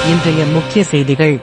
இன்றைய முக்கிய செய்திகள்.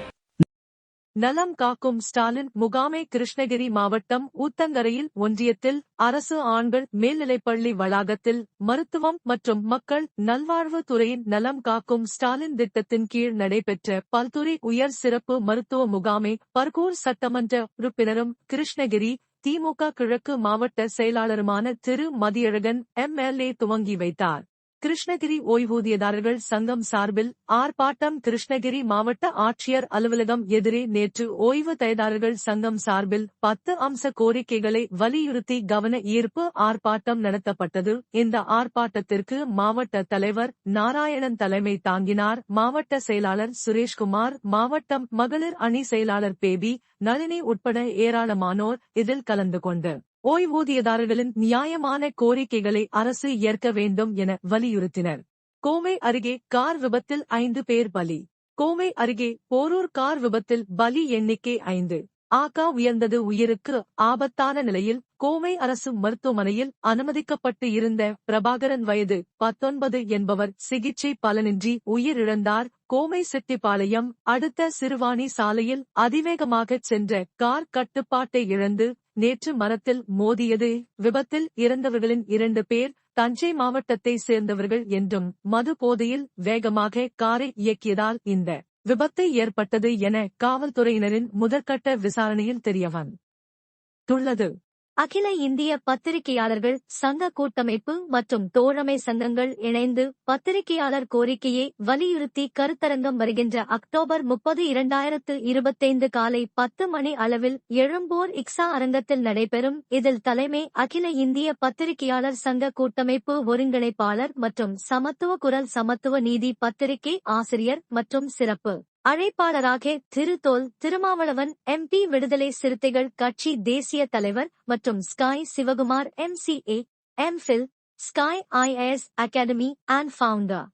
நலம் காக்கும் ஸ்டாலின் முகாமை கிருஷ்ணகிரி மாவட்டம் ஊத்தங்கரையில் ஒன்றியத்தில் அரசு ஆண்கள் மேல்நிலைப்பள்ளி வளாகத்தில் மருத்துவம் மற்றும் மக்கள் நல்வாழ்வு துறையின் நலம் காக்கும் ஸ்டாலின் திட்டத்தின் கீழ் நடைபெற்ற பல்துறை உயர் சிறப்பு மருத்துவ முகாமை பர்கூர் சட்டமன்ற உறுப்பினரும் கிருஷ்ணகிரி திமுக கிழக்கு மாவட்ட செயலாளருமான திரு மதியழகன் MLA துவங்கி வைத்தார். கிருஷ்ணகிரி ஓய்வூதியதாரர்கள் சங்கம் சார்பில் ஆர்ப்பாட்டம். கிருஷ்ணகிரி மாவட்ட ஆட்சியர் அலுவலகம் எதிரே நேற்று ஓய்வூதியதாரர்கள் சங்கம் சார்பில் 10 அம்ச கோரிக்கைகளை வலியுறுத்தி கவன ஈர்ப்பு ஆர்ப்பாட்டம் நடத்தப்பட்டது. இந்த ஆர்ப்பாட்டத்திற்கு மாவட்ட தலைவர் நாராயணன் தலைமை தாங்கினார். மாவட்ட செயலாளர் சுரேஷ்குமார், மாவட்டம் மகளிர் அணி செயலாளர் பேபி, நளினி உட்பட ஏராளமானோர் இதில் கலந்து கொண்டு ஓய்வூதியதாரர்களின் நியாயமான கோரிக்கைகளை அரசு ஏற்க வேண்டும் என வலியுறுத்தினர். கோவை அருகே கார் விபத்தில் 5 பேர் பலி. கோவை அருகே போரூர் கார் விபத்தில் பலி எண்ணிக்கை 5 ஆக உயர்ந்தது. உயிருக்கு ஆபத்தான நிலையில் கோவை அரசு மருத்துவமனையில் அனுமதிக்கப்பட்டு இருந்த பிரபாகரன் வயது 19 என்பவர் சிகிச்சை பலனின்றி உயிரிழந்தார். கோவை செட்டிப்பாளையம் அடுத்த சிறுவாணி சாலையில் அதிவேகமாகச் சென்ற கார் கட்டுப்பாட்டை இழந்து நேற்று மரத்தில் மோதியது. விபத்தில் இறந்தவர்களின் 2 பேர் தஞ்சை மாவட்டத்தை சேர்ந்தவர்கள் என்றும் மது போதையில் வேகமாக காரை இயக்கியதால் இந்த விபத்து ஏற்பட்டது என காவல்துறையினரின் முதற்கட்ட விசாரணையில் தெரியவந்துள்ளது. அகில இந்திய பத்திரிகையாளர்கள் சங்க கூட்டமைப்பு மற்றும் தோழமை சங்கங்கள் இணைந்து பத்திரிகையாளர் கோரிக்கையை வலியுறுத்தி கருத்தரங்கம் வருகின்ற அக்டோபர் 30, 2025 காலை 10 மணி அளவில் எழும்பூர் இக்ஸா அரங்கத்தில் நடைபெறும். இதில் தலைமை அகில இந்திய பத்திரிகையாளர் சங்க கூட்டமைப்பு ஒருங்கிணைப்பாளர் மற்றும் சமத்துவ குரல் சமத்துவ நீதி பத்திரிகை ஆசிரியர் மற்றும் சிறப்பு அழைப்பாளராக திரு தொல் திருமாவளவன் MP, விடுதலை சிறுத்தைகள் கட்சி தேசிய தலைவர் மற்றும் Sky Sivakumar MCA, MPhil, Sky IAS academy and founder,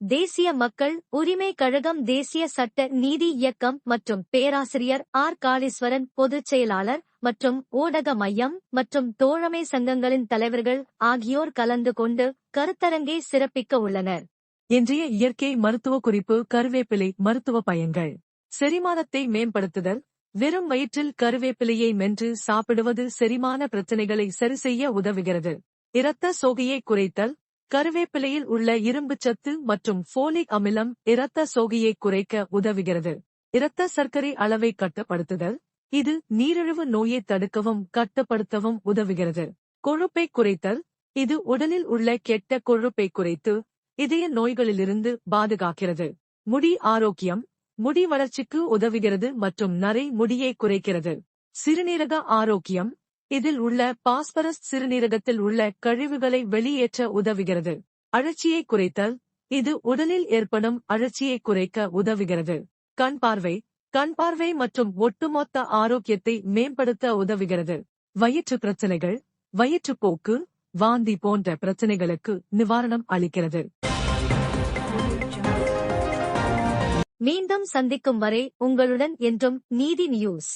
தேசிய மக்கள் உரிமை கழகம், தேசிய சட்ட நீதி இயக்கம் மற்றும் பேராசிரியர் காளீஸ்வரன் பொதுச் செயலாளர் மற்றும் ஊடக மையம் மற்றும் தோழமை சங்கங்களின் தலைவர்கள் ஆகியோர் கலந்து கொண்டு கருத்தரங்கை சிறப்பிக்க உள்ளனர். இன்றைய இயற்கை மருத்துவ குறிப்பு. கருவேப்பிலை மருத்துவ பயன்கள். செரிமானத்தை மேம்படுத்துதல். வெறும் வயிற்றில் கருவேப்பிலையை மென்று சாப்பிடுவது செரிமான பிரச்சனைகளை சரிசெய்ய உதவுகிறது. இரத்த சோகையை குறைத்தல். கருவேப்பிலையில் உள்ள இரும்புச்சத்து மற்றும் ஃபோலிக் அமிலம் இரத்த சோகையை குறைக்க உதவுகிறது. இரத்த சர்க்கரை அளவை கட்டுப்படுத்துதல். இது நீரிழிவு நோயை தடுக்கவும் கட்டுப்படுத்தவும் உதவுகிறது. கொழுப்பை குறைத்தல். இது உடலில் உள்ள கெட்ட கொழுப்பை குறைத்து இதய நோய்களிலிருந்து பாதுகாக்கிறது. முடி ஆரோக்கியம். முடி வளர்ச்சிக்கு உதவுகிறது மற்றும் நரை முடியை குறைக்கிறது. சிறுநீரக ஆரோக்கியம். இதில் உள்ள பாஸ்பரஸ் சிறுநீரகத்தில் உள்ள கழிவுகளை வெளியேற்ற உதவுகிறது. அழற்சியை குறைத்தல். இது உடலில் ஏற்படும் அழற்சியை குறைக்க உதவுகிறது. கண் பார்வை. கண் பார்வை மற்றும் ஒட்டுமொத்த ஆரோக்கியத்தை மேம்படுத்த உதவுகிறது. வயிற்று பிரச்சனைகள். வயிற்றுப்போக்கு, வாந்தி போன்ற பிரச்சனைகளுக்கு நிவாரணம் அளிக்கிறது. மீண்டும் சந்திக்கும் வரை உங்களுடன் என்றும் நீதி நியூஸ்.